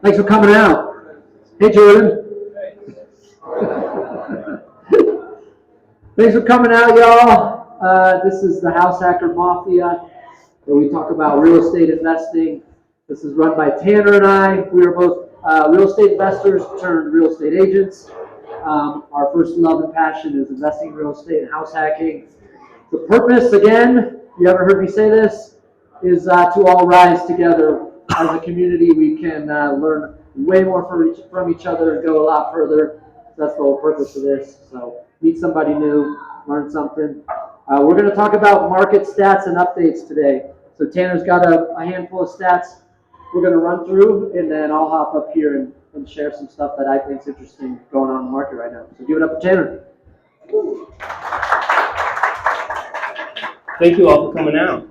Thanks for coming out. Hey, Jordan. Thanks for coming out, y'all. This is the House Hacker Mafia, where we talk about real estate investing. This is run by Tanner and I. We are both real estate investors turned real estate agents. Our first love and passion is investing in real estate and house hacking. The purpose, again, you ever heard me say this, is to all rise together as a community. We can learn way more from each other and go a lot further. That's the whole purpose of this. So meet somebody new, learn something. We're going to talk about market stats and updates today. So Tanner's got a handful of stats we're going to run through, and then I'll hop up here and share some stuff that I think is interesting going on in the market right now. So give it up for Tanner. Thank you all for coming out.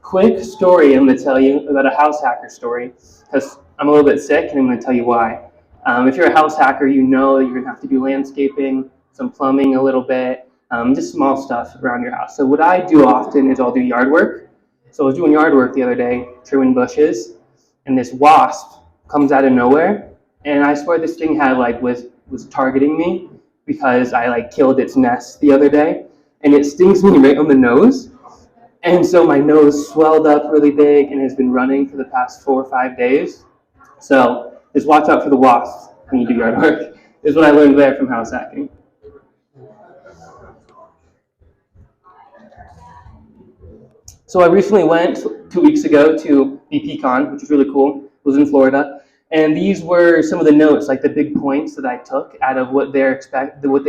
Quick story I'm going to tell you about a house hacker story, because I'm a little bit sick and I'm going to tell you why. If you're a house hacker, you know that you're going to have to do landscaping, some plumbing a little bit, just small stuff around your house. So what I do often is I'll do yard work. So I was doing yard work the other day, trimming bushes, and this wasp comes out of nowhere, and I swear this thing had was targeting me because I killed its nest the other day, and it stings me right on the nose. And so my nose swelled up really big and has been running for the past 4 or 5 days. So just watch out for the wasps when you do yard work. This is what I learned there from house hacking. So I recently went 2 weeks ago to BPCon, which was really cool. It was in Florida. And these were some of the notes, like the big points that I took out of what they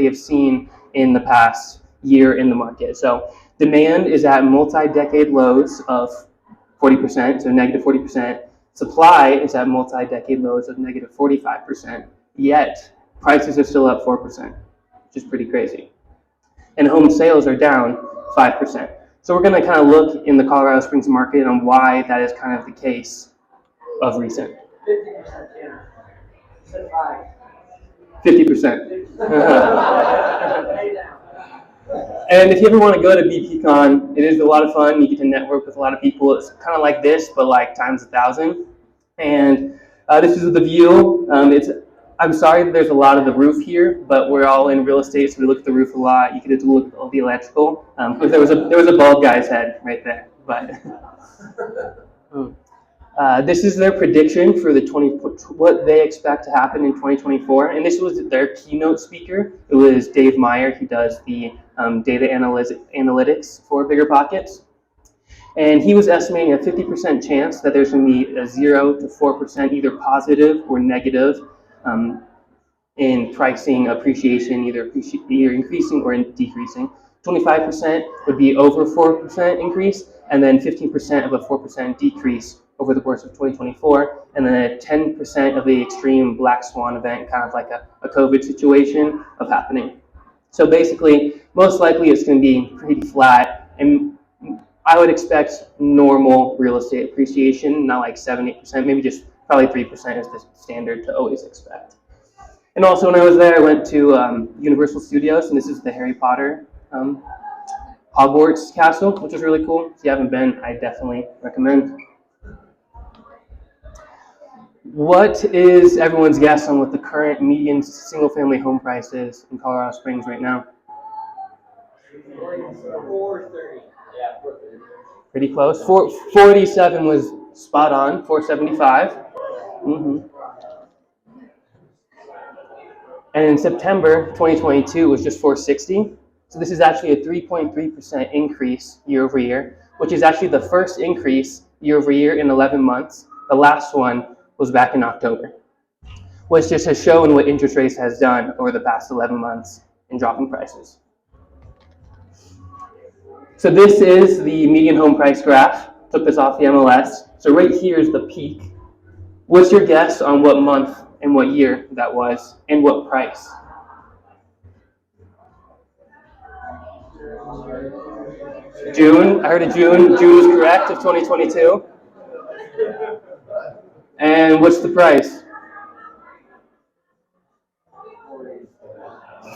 have seen in the past year in the market. So demand is at multi-decade lows of 40%, so negative 40%. Supply is at multi-decade lows of negative 45%. Yet prices are still up 4%, which is pretty crazy. And home sales are down 5%. So we're going to kind of look in the Colorado Springs market on why that is kind of the case of recent. 50%, Tanner. 50%. And if you ever want to go to BPCon, it is a lot of fun. You get to network with a lot of people. It's kind of like this, but like times 1,000. And this is the view. I'm sorry that there's a lot of the roof here, but we're all in real estate, so we look at the roof a lot. You get to look at all the electrical. There was a bald guy's head right there. But this is their prediction for what they expect to happen in 2024. And this was their keynote speaker. It was Dave Meyer. He does the data analytics for BiggerPockets. And he was estimating a 50% chance that there's going to be a 0 to 4% either positive or negative in pricing appreciation, either increasing or decreasing. 25% would be over 4% increase, and then 15% of a 4% decrease over the course of 2024, and then 10% of the extreme black swan event, kind of like a COVID situation of happening. So basically, most likely it's going to be pretty flat, and I would expect normal real estate appreciation, not like 7-8%, maybe just probably 3% is the standard to always expect. And also when I was there, I went to Universal Studios, and this is the Harry Potter Hogwarts castle, which is really cool. If you haven't been, I definitely recommend. What is everyone's guess on what the current median single-family home price is in Colorado Springs right now? 430. Yeah, 430. Pretty close. 487 was spot on. 475. Mm-hmm. And in September 2022, it was just 460. So this is actually a 3.3% increase year over year, which is actually the first increase year over year in 11 months. The last one was back in October, which just has shown what interest rates has done over the past 11 months in dropping prices. So this is the median home price graph. Took this off the MLS. So right here is the peak. What's your guess on what month and what year that was and what price? June. I heard a June. June is correct of 2022. And what's the price?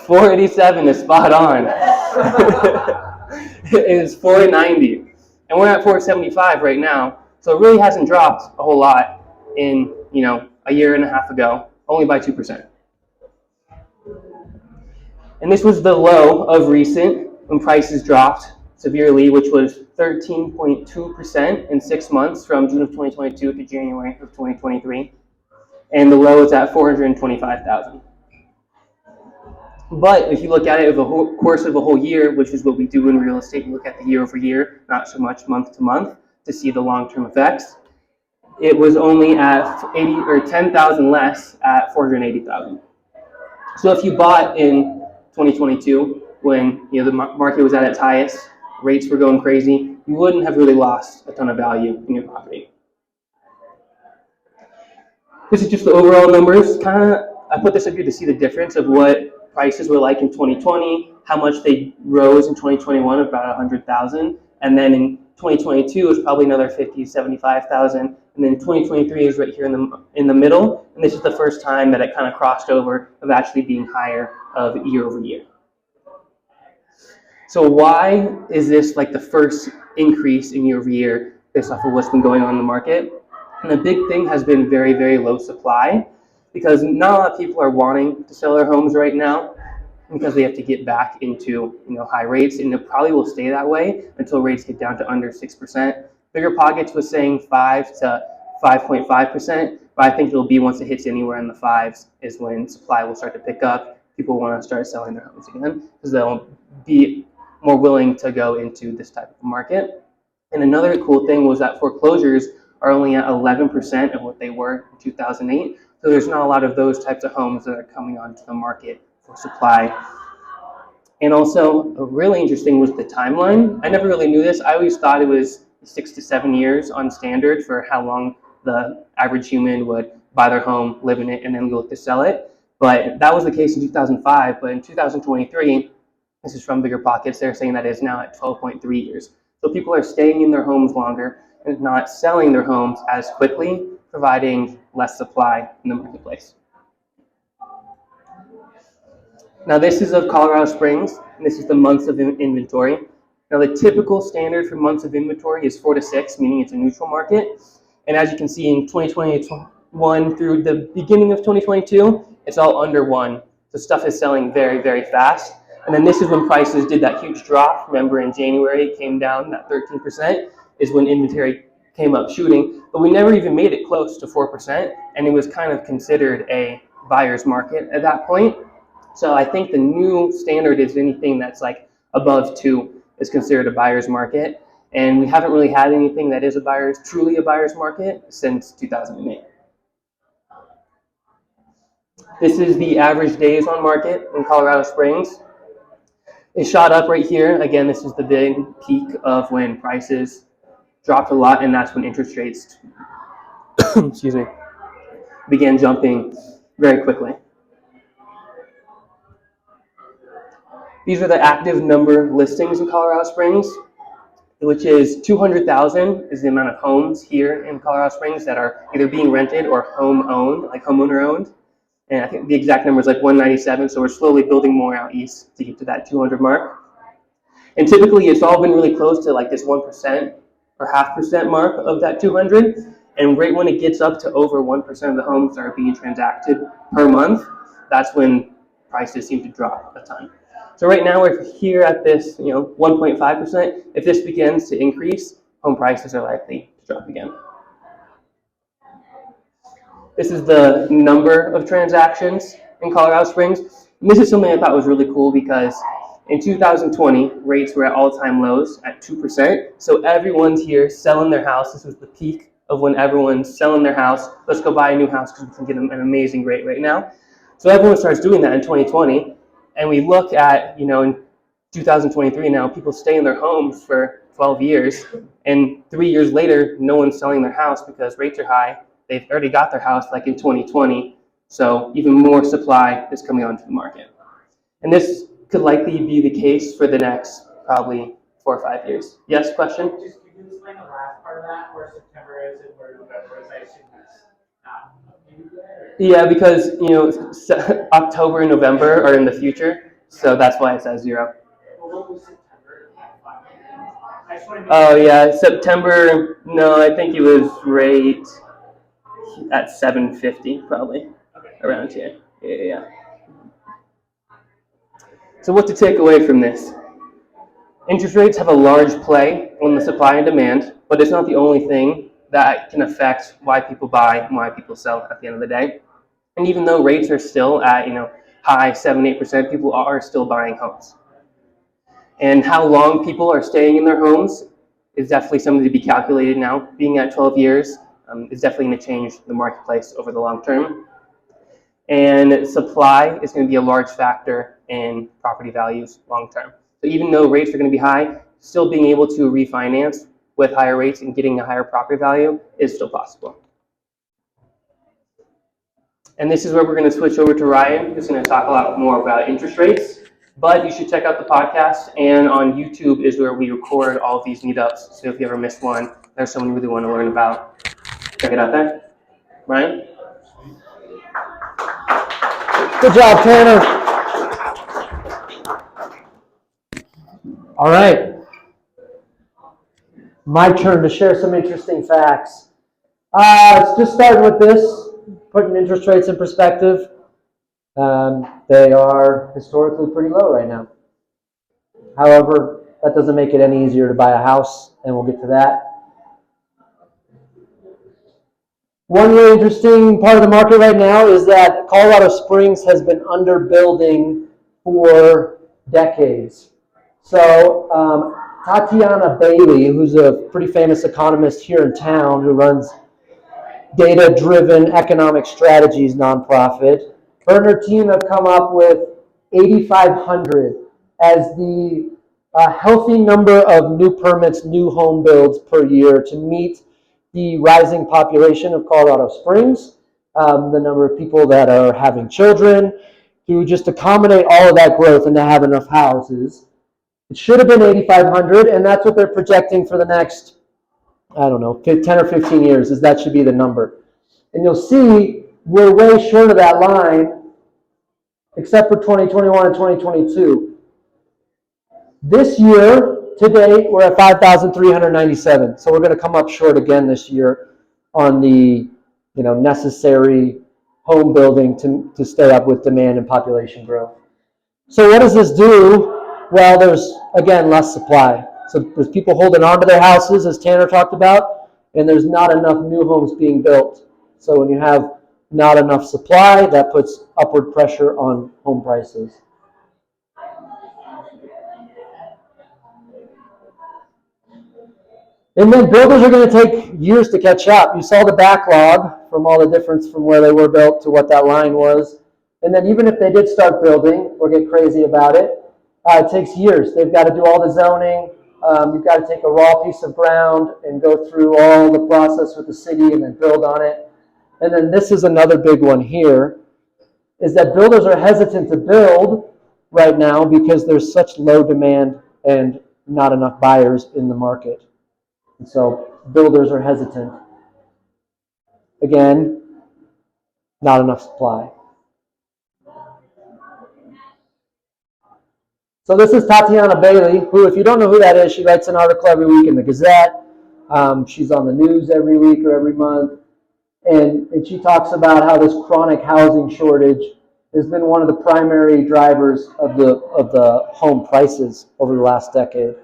487 is spot on. It is 490. And we're at 475 right now. So it really hasn't dropped a whole lot in a year and a half ago, only by 2%. And this was the low of recent when prices dropped severely, which was 13.2% in 6 months from June of 2022 to January of 2023. And the low is at 425,000. But if you look at it over the course of a whole year, which is what we do in real estate, we look at the year over year, not so much month to month, to see the long-term effects. It was only at 10,000 less at 480,000. So if you bought in 2022 when the market was at its highest, rates were going crazy, you wouldn't have really lost a ton of value in your property. This is just the overall numbers. I put this up here to see the difference of what prices were like in 2020, how much they rose in 2021, about 100,000, and then in 2022 it was probably another 50, 75,000, and then 2023 is right here in the middle, and this is the first time that it kind of crossed over of actually being higher of year over year. So why is this like the first increase in year over year based off of what's been going on in the market? And the big thing has been very, very low supply, because not a lot of people are wanting to sell their homes right now because they have to get back into high rates, and it probably will stay that way until rates get down to under 6%. Bigger Pockets was saying 5 to 5.5%, but I think it'll be once it hits anywhere in the 5s is when supply will start to pick up. People want to start selling their homes again because they'll be more willing to go into this type of market. And another cool thing was that foreclosures are only at 11% of what they were in 2008. So there's not a lot of those types of homes that are coming onto the market for supply. And also, really interesting was the timeline. I never really knew this. I always thought it was 6 to 7 years on standard for how long the average human would buy their home, live in it, and then look to sell it. But that was the case in 2005. But in 2023, this is from Bigger Pockets, they're saying that it's now at 12.3 years. So people are staying in their homes longer and not selling their homes as quickly, providing less supply in the marketplace. Now this is of Colorado Springs, and this is the months of inventory. Now the typical standard for months of inventory is 4 to 6, meaning it's a neutral market. And as you can see in 2021 through the beginning of 2022, it's all under 1. So stuff is selling very, very fast. And then this is when prices did that huge drop. Remember in January, it came down, that 13% is when inventory came up shooting. But we never even made it close to 4%, and it was kind of considered a buyer's market at that point. So I think the new standard is anything that's like above 2 is considered a buyer's market. And we haven't really had anything that is truly a buyer's market since 2008. This is the average days on market in Colorado Springs. It shot up right here. Again, this is the big peak of when prices dropped a lot, and that's when interest rates excuse me, began jumping very quickly. These are the active number listings in Colorado Springs, which is 200,000 is the amount of homes here in Colorado Springs that are either being rented or home owned, like homeowner owned. And I think the exact number is like 197, so we're slowly building more out east to get to that 200 mark. And typically it's all been really close to like this 1% or 0.5% mark of that 200. And right when it gets up to over 1% of the homes that are being transacted per month, that's when prices seem to drop a ton. So right now we're here at this 1.5%. If this begins to increase, home prices are likely to drop again. This is the number of transactions in Colorado Springs. And this is something I thought was really cool because in 2020, rates were at all-time lows at 2%. So everyone's here selling their house. This was the peak of when everyone's selling their house. Let's go buy a new house because we can get an amazing rate right now. So everyone starts doing that in 2020. And we look at, in 2023 now, people stay in their homes for 12 years. And 3 years later, no one's selling their house because rates are high. They've already got their house like in 2020. So even more supply is coming onto the market. And this could likely be the case for the next probably 4 or 5 years. Yes, question? Just could you explain the last part of that, where September is and where November is? I assume that's not updated yet? Yeah, because October and November are in the future, so that's why it says 0. Well, what was September? I just want to Oh yeah, September. No, I think it was right at 750 probably, around here. Yeah. So what to take away from this? Interest rates have a large play on the supply and demand, but it's not the only thing that can affect why people buy and why people sell at the end of the day. And even though rates are still at, high 7-8%, people are still buying homes. And how long people are staying in their homes is definitely something to be calculated now. Being at 12 years is definitely going to change the marketplace over the long term. And supply is going to be a large factor in property values long term. So even though rates are going to be high, still being able to refinance with higher rates and getting a higher property value is still possible. And this is where we're going to switch over to Ryan, who's going to talk a lot more about interest rates. But you should check out the podcast, and on YouTube is where we record all of these meetups. So if you ever missed one, there's someone you really want to learn about, check it out there. Ryan? Good job, Tanner. All right. My turn to share some interesting facts. Just starting with this, putting interest rates in perspective. They are historically pretty low right now. However, that doesn't make it any easier to buy a house, and we'll get to that. One really interesting part of the market right now is that Colorado Springs has been underbuilding for decades. So Tatiana Bailey, who's a pretty famous economist here in town who runs Data-Driven Economic Strategies nonprofit, her and her team have come up with 8,500 as the healthy number of new permits, new home builds per year to meet the rising population of Colorado Springs, the number of people that are having children, to just accommodate all of that growth and to have enough houses. It should have been 8,500, and that's what they're projecting for the next, 10 or 15 years, is that should be the number. And you'll see we're way short of that line, except for 2021 and 2022. This year, to date, we're at 5,397. So we're going to come up short again this year on the necessary home building to stay up with demand and population growth. So what does this do? Well, there's, again, less supply. So there's people holding on to their houses, as Tanner talked about, and there's not enough new homes being built. So when you have not enough supply, that puts upward pressure on home prices. And then builders are going to take years to catch up. You saw the backlog from all the difference from where they were built to what that line was. And then even if they did start building or get crazy about it, it takes years. They've got to do all the zoning. You've got to take a raw piece of ground and go through all the process with the city and then build on it. And then this is another big one here, is that builders are hesitant to build right now because there's such low demand and not enough buyers in the market. And so builders are hesitant. Again, not enough supply. So this is Tatiana Bailey, who, if you don't know who that is, she writes an article every week in the Gazette. She's on the news every week or every month. And she talks about how this chronic housing shortage has been one of the primary drivers of the home prices over the last decade.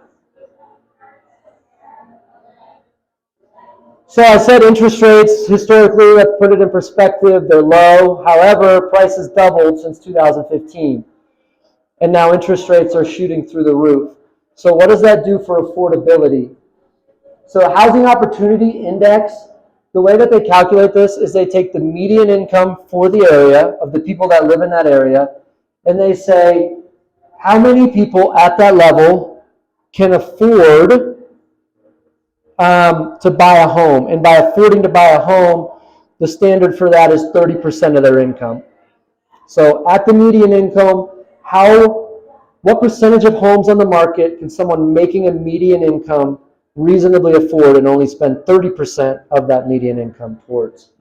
So I said interest rates, historically, let's put it in perspective, they're low. However, prices doubled since 2015. And now interest rates are shooting through the roof. So what does that do for affordability? So Housing Opportunity Index, the way that they calculate this is they take the median income for the area of the people that live in that area, and they say how many people at that level can afford to buy a home. And by affording to buy a home, the standard for that is 30% of their income. So at the median income, what percentage of homes on the market can someone making a median income reasonably afford and only spend 30% of that median income towards?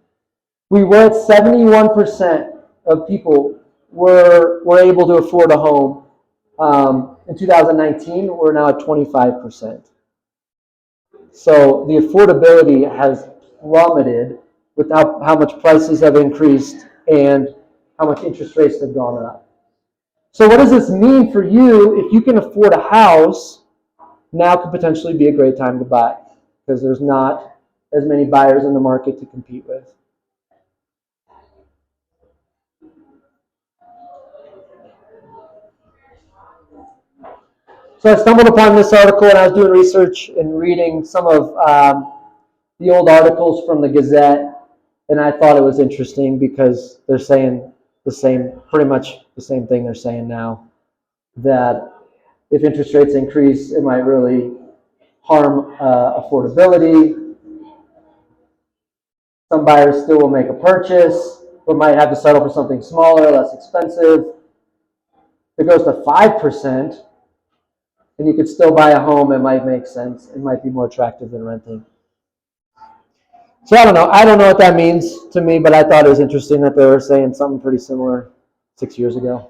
We were at 71% of people were able to afford a home. In 2019, we're now at 25%. So the affordability has plummeted with how much prices have increased and how much interest rates have gone up. So what does this mean for you? If you can afford a house, now could potentially be a great time to buy because there's not as many buyers in the market to compete with. So I stumbled upon this article when I was doing research and reading some of the old articles from the Gazette, and I thought it was interesting because they're saying pretty much the same thing they're saying now, that if interest rates increase, it might really harm affordability. Some buyers still will make a purchase, but might have to settle for something smaller, less expensive. If it goes to 5%, and you could still buy a home, it might make sense. It might be more attractive than renting. So I don't know. I don't know what that means to me, but I thought it was interesting that they were saying something pretty similar 6 years ago.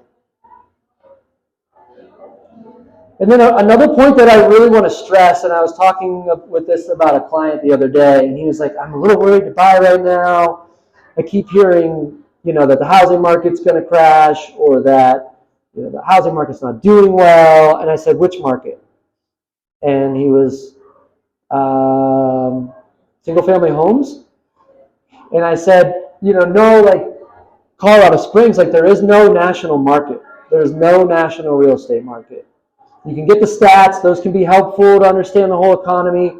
And then another point that I really want to stress, and I was talking with this about a client the other day, and he was like, I'm a little worried to buy right now. I keep hearing, that the housing market's going to crash, or that the housing market's not doing well. And I said, which market? And he was single-family homes. And I said, no, like Colorado Springs, like there is no national market. There's no national real estate market. You can get the stats. Those can be helpful to understand the whole economy.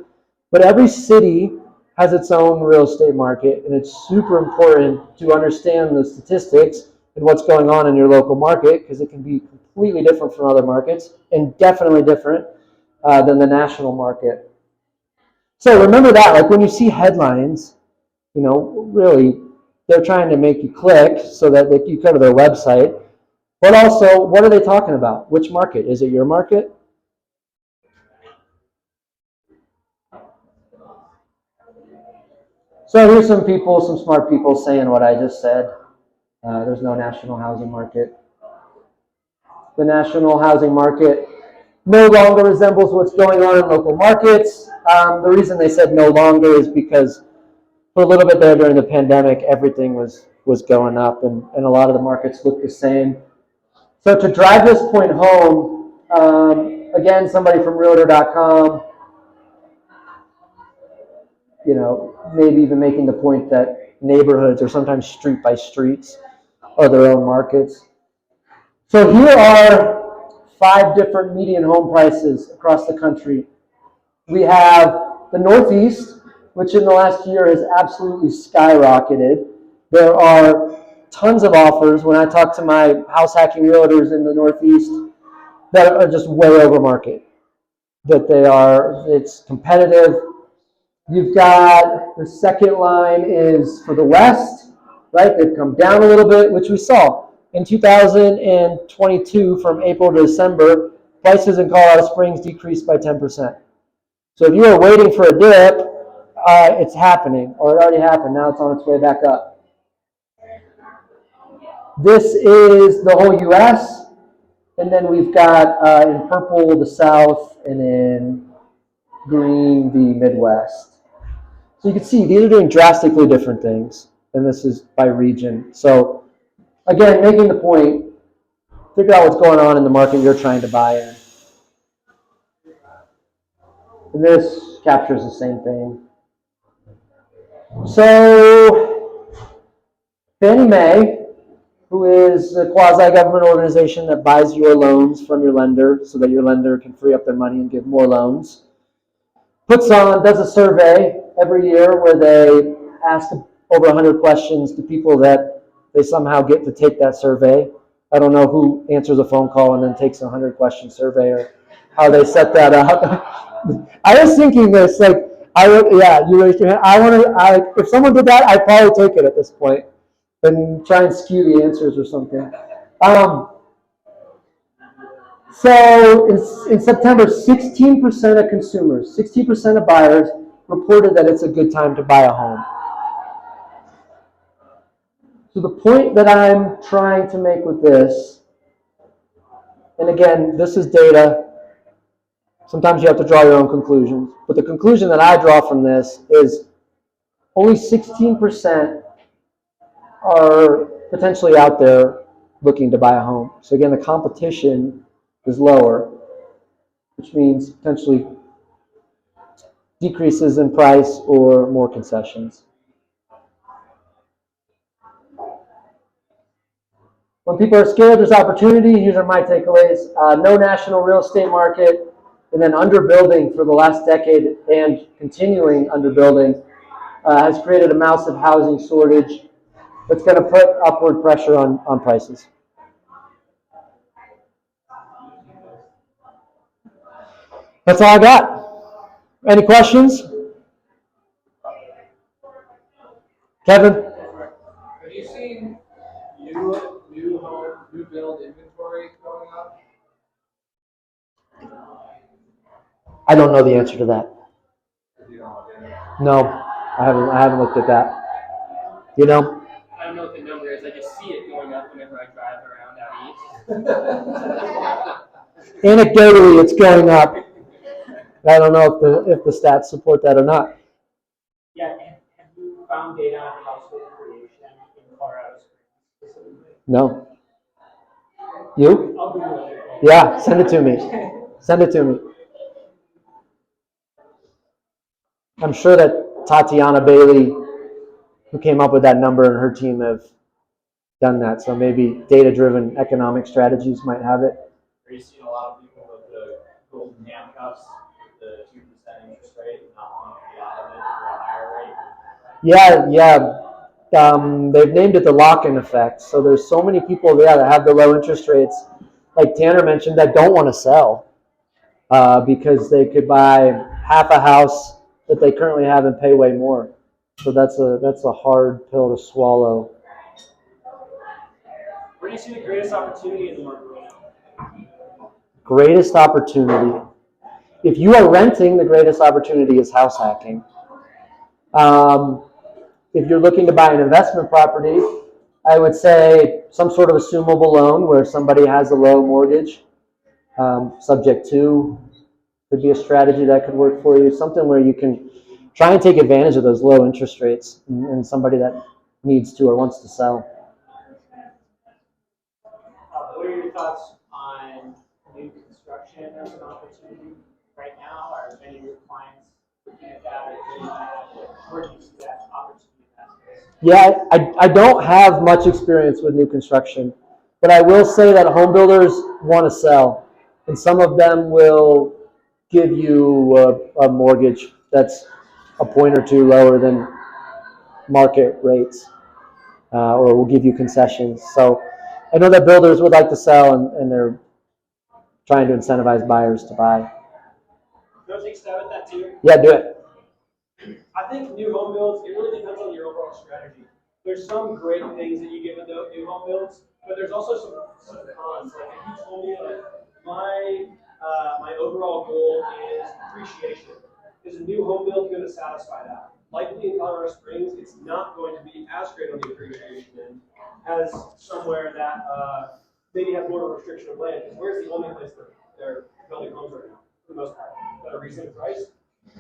But every city has its own real estate market, and it's super important to understand the statistics and what's going on in your local market, because it can be completely different from other markets and definitely different than the national market. So remember that, like when you see headlines, really they're trying to make you click so that you go to their website. But also, what are they talking about? Which market? Is it your market? So here's some smart people saying what I just said. There's no national housing market. The national housing market no longer resembles what's going on in local markets. The reason they said no longer is because for a little bit there during the pandemic, everything was going up, and a lot of the markets looked the same. So to drive this point home, again, somebody from Realtor.com, maybe even making the point that neighborhoods or sometimes street by streets are their own markets. So here are 5 different median home prices across the country. We have the Northeast, which in the last year has absolutely skyrocketed. There are tons of offers when I talk to my house hacking realtors in the Northeast that are just way over market. It's competitive. You've got the second line is for the West, right? They've come down a little bit, which we saw in 2022 from April to December. Prices in Colorado Springs decreased by 10%. So if you are waiting for a dip, it's happening, or it already happened. Now it's on its way back up. This is the whole U.S., and then we've got in purple the South, and in green the Midwest. So you can see these are doing drastically different things, and this is by region. So again, making the point, figure out what's going on in the market you're trying to buy in. And this captures the same thing. So Fannie Mae, who is a quasi-government organization that buys your loans from your lender so that your lender can free up their money and give more loans, does a survey every year where they ask over 100 questions to people that they somehow get to take that survey. I don't know who answers a phone call and then takes a 100-question survey or how they set that up. I was thinking this, like, you raised your hand. If someone did that, I'd probably take it at this point and try and skew the answers or something. So in September, 16% of consumers, 16% of buyers reported that it's a good time to buy a home. So the point that I'm trying to make with this, and again, this is data. Sometimes you have to draw your own conclusions. But the conclusion that I draw from this is only 16% are potentially out there looking to buy a home. So again, the competition is lower, which means potentially decreases in price or more concessions. When people are scared, there's opportunity. Here are my takeaways. No national real estate market, and then underbuilding for the last decade and continuing underbuilding has created a massive housing shortage that's going to put upward pressure on prices. That's all I got. Any questions? Kevin? Have you seen new build inventory going up? I don't know the answer to that. You know, No, I haven't looked at that. You know? I don't know what the number is. I just see it going up whenever I drive around out east. Anecdotally, it's going up. I don't know if the stats support that or not. Yeah, have you found data on household creation in Colorado Springs specifically? No. You? I'll Google it. Yeah, send it to me. Send it to me. I'm sure that Tatiana Bailey, who came up with that number, and her team have done that. So maybe data-driven economic strategies might have it. Are you seeing a lot of people with the golden handcuffs, the 2% interest rate, and not wanting to get out of it for a higher rate? Yeah. They've named it the lock-in effect. So there's so many people that have the low interest rates, like Tanner mentioned, that don't want to sell because they could buy half a house that they currently have and pay way more. So that's a hard pill to swallow. Where do you see the greatest opportunity in the market right now? Greatest opportunity. If you are renting, the greatest opportunity is house hacking. If you're looking to buy an investment property, I would say some sort of assumable loan where somebody has a low mortgage, subject to, could be a strategy that could work for you. Something where you can try and take advantage of those low interest rates and somebody that needs to or wants to sell. What are your thoughts on new construction as an opportunity right now? Are many of your clients looking at that or doing that? Where do you see that opportunity in that space? Yeah, I don't have much experience with new construction, but I will say that home builders want to sell, and some of them will give you a mortgage that's a point or two lower than market rates, or will give you concessions. So I know that builders would like to sell, and they're trying to incentivize buyers to buy. Can I take a stab at that too? Yeah, do it. I think new home builds, it really depends on your overall strategy. There's some great things that you get with new home builds, but there's also some cons. Like if you told me like my overall goal is appreciation, is a new home build going to satisfy that? Likely in Colorado Springs, it's not going to be as great on the appreciation end as somewhere that maybe has more of a restriction of land. Because where's the only place they're building homes right now, for the most part, that are recent price?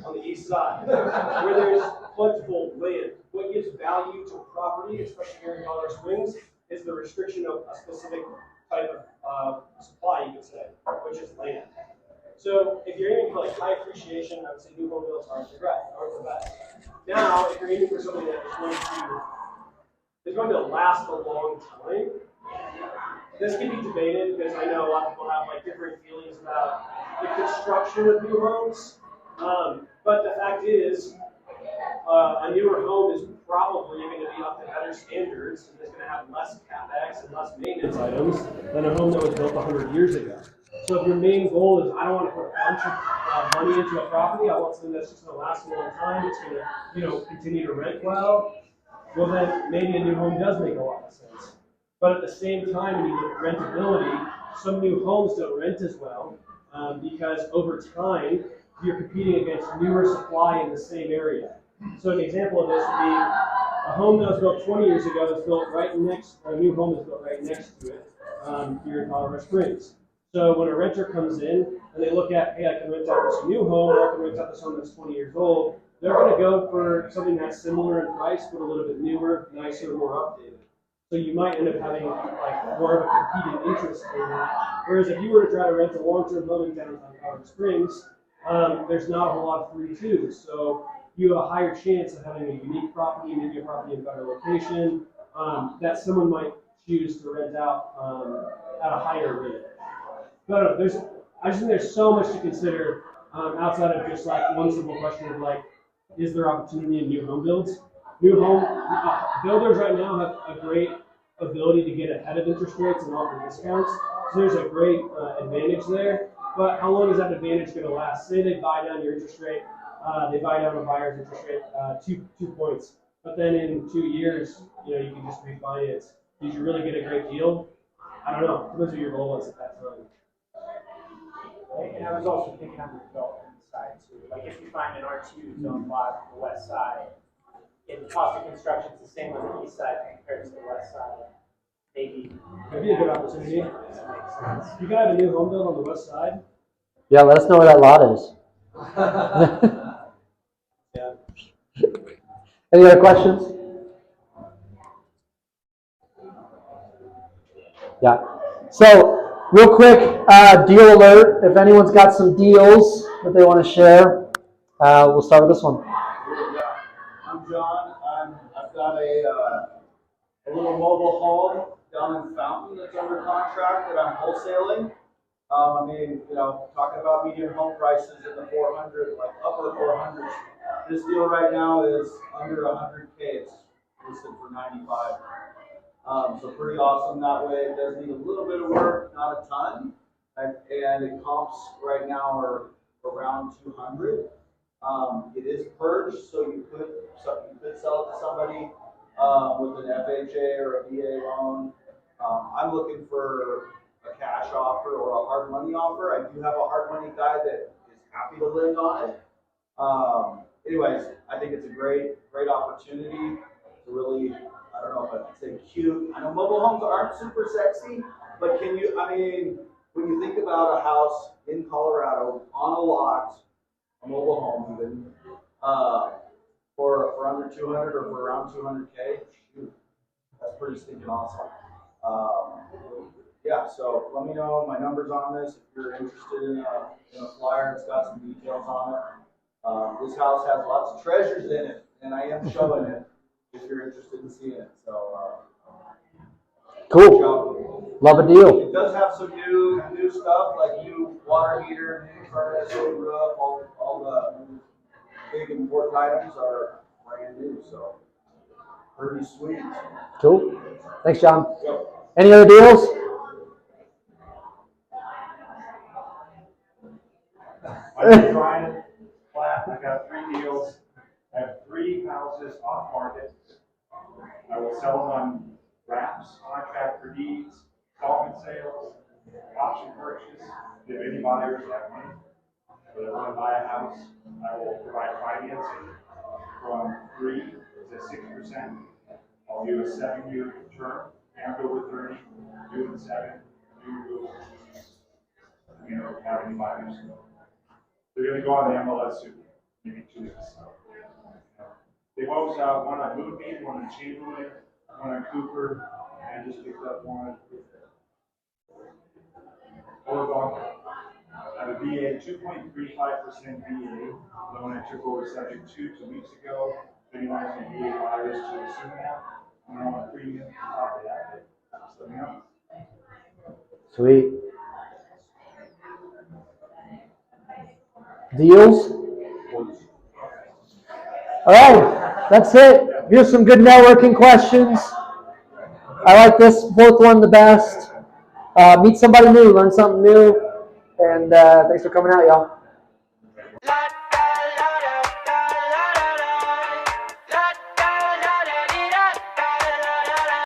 On the east side, where there's plentiful land. What gives value to property, especially here in Colorado Springs, is the restriction of a specific type of supply, you could say, which is land. So if you're aiming for like high appreciation, I would say new home builds aren't the best. Now, if you're aiming for something that is going to last a long time, this can be debated because I know a lot of people have like different feelings about the construction of new homes. But the fact is, a newer home is probably going to be up to better standards and it's going to have less capex and less maintenance items than a home that was built 100 years ago. So if your main goal is I don't want to put a bunch of money into a property, I want something that's just going to last a long time, it's going to continue to rent well then maybe a new home does make a lot of sense. But at the same time, when you look at rentability, some new homes don't rent as well because over time, you're competing against newer supply in the same area. So an example of this would be a home that was built 20 years ago is built right next, or a new home is built right next to it here in Colorado Springs. So when a renter comes in and they look at, hey, I can rent out this new home, or I can rent out this home that's 20 years old, they're going to go for something that's similar in price, but a little bit newer, nicer, more updated. So you might end up having like more of a competing interest in that. Whereas if you were to try to rent a long-term home in downtown Colorado Springs, there's not a whole lot of 3-2s. So you have a higher chance of having a unique property, maybe a property in a better location, that someone might choose to rent out at a higher rate. But I just think there's so much to consider outside of just like one simple question of like, is there opportunity in new home builds? New home builders right now have a great ability to get ahead of interest rates and offer discounts. So there's a great advantage there. But how long is that advantage going to last? Say they buy down your interest rate, they buy down a buyer's interest rate 2 points, but then in 2 years, you can just refinance. Did you really get a great deal? I don't know. Depends what your goal was at that time. And I was also thinking on the development side too. Like if you find an R2 zone lot on the west side, and the cost of construction is the same on the east side compared to the west side, maybe. That'd be a good opportunity. You can have a new home build on the west side. Yeah, let us know where that lot is. Yeah. Any other questions? Yeah. So, real quick, deal alert. If anyone's got some deals that they want to share, we'll start with this one. I'm John. I've got a little mobile home down in Fountain that's under contract that I'm wholesaling. Talking about median home prices in the 400, like upper 400s. This deal right now is under 100K. It's listed for 95. So pretty awesome that way. It does need a little bit of work, not a ton, and it comps right now are around 200. It is purged, so you could sell it to somebody with an FHA or a VA loan. I'm looking for a cash offer or a hard money offer. I do have a hard money guy that is happy to lend on it. Anyways, I think it's a great opportunity to really, I don't know if I'd say cute. I know mobile homes aren't super sexy, but when you think about a house in Colorado on a lot, a mobile home even, for under 200 or for around 200K, shoot, that's pretty stinking awesome. Yeah, so let me know my number's on this if you're interested in a flyer. It's got some details on it. This house has lots of treasures in it, and I am showing it if you're interested in seeing it. So cool. Love a deal. It does have some new stuff like new water heater, new furnace, new roof. All the big important items are brand new, so pretty sweet. Cool. Thanks, John. Yep. Any other deals? My name is Ryan Platt. I got 3 deals. I have 3 houses off market. I will sell them on wraps, contract for deeds, installment sales, option purchase. If any buyers have money or they want to buy a house, I will provide financing from 3 to 6%. I'll do a 7-year term, and go with 30, do it in 7, do have any buyers. They're going to go on the MLS soon, maybe 2 weeks. They both one on Moonbeam, one on Chamberlain, one on Cooper, and just picked up one. Oregon. I have a VA, 2.35% VA loan I took over subject 2 weeks ago. If anyone has any VA buyers to assume that, I'm on a premium on top of that. Just let me know. Sweet. Deals? All right, that's it. Here's some good networking questions. I like this fourth one the best. Meet somebody new, learn something new, and thanks for coming out, y'all.